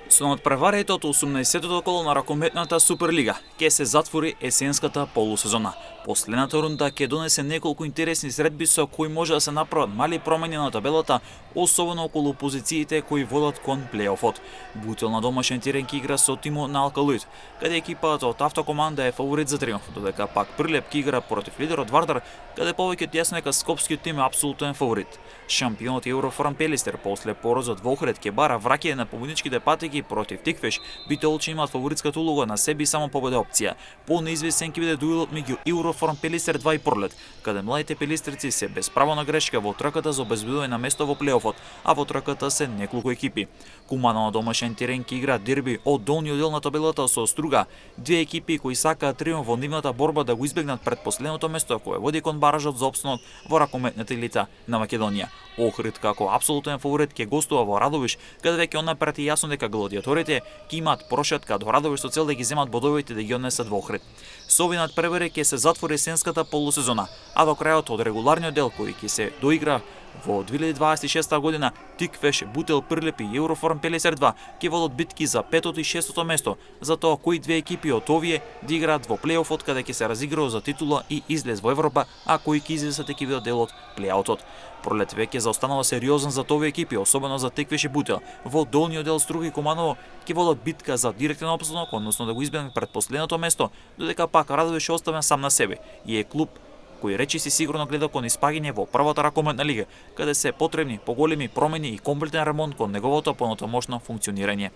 Со надпреварите од 18-тото коло на ракометната Суперлига ќе се затвори есенската полусезона. Последната рунда ќе донесе неколку интересни средби со кои може да се направат мали промени на табелата, особено околу позициите кои водат кон плейофот. Бутел на домашен терен ќе игра со тимот на Алкалуид, каде екипата од Автокоманда е фаворит за триумф, додека пак Прилеп ќе игра против лидерот Вардар, каде повеќе јасно дека скопскиот тим е апсолутен фаворит. Шампионот Евроформ Пелистер после пораз од двохред ќе бара враќање на победничките патеки против Тиквеш, Битолчи имаат фаворитската улога на себе и само победа опција. По-неизвестен ќе биде дуелот меѓу Евроформ Пелистер 2 и Пролет, каде младите пелистерци се без право на грешка во трката за обезбедување на место во плейофот, а во трката се неколку екипи. Кумано на домашен терен ќе игра дерби од долниот дел на табелата со Струга, две екипи кои сакаат триумф во нивната борба да го избегнат пред последното место кое води кон баражот за опстанок во ракометната елита на Македонија. Охрид како апсолутен фаворит ќе гостува во Радовиш, каде веќе онапред е јасно дека гладиаторите ќе имаат прошетка до Радовиш со цел да ги земат бодовите да ги однесат во Охрид. Со овие надпревари ќе се затвори есенската полусезона, а до крајот од регуларниот дел кој ќе се доигра во 2026 година, Тиквеш, Бутел, Прилеп и Евроформ Пелистер 2 ќе водат битки за петото и шестото место, затоа кои две екипи од овие да играат во плейофот каде ќе се разигрува за титула и излез во Европа, а кои ќе излезат ќе бидат дел од плейаутот. Пролет веќе заостанува сериозен за овие екипи, особено за Тиквеш и Бутел. Во долниот дел Струга и Куманово ќе водат битка за директен опстанок, односно да го избегнат пред последното место, додека пак Радовиш оставен сам на себе и е клуб кој речиси сигурно гледа кон испаѓање во првата ракометна лига, каде се потребни поголеми промени и комплетен ремонт кон неговото понатамошно функционирање.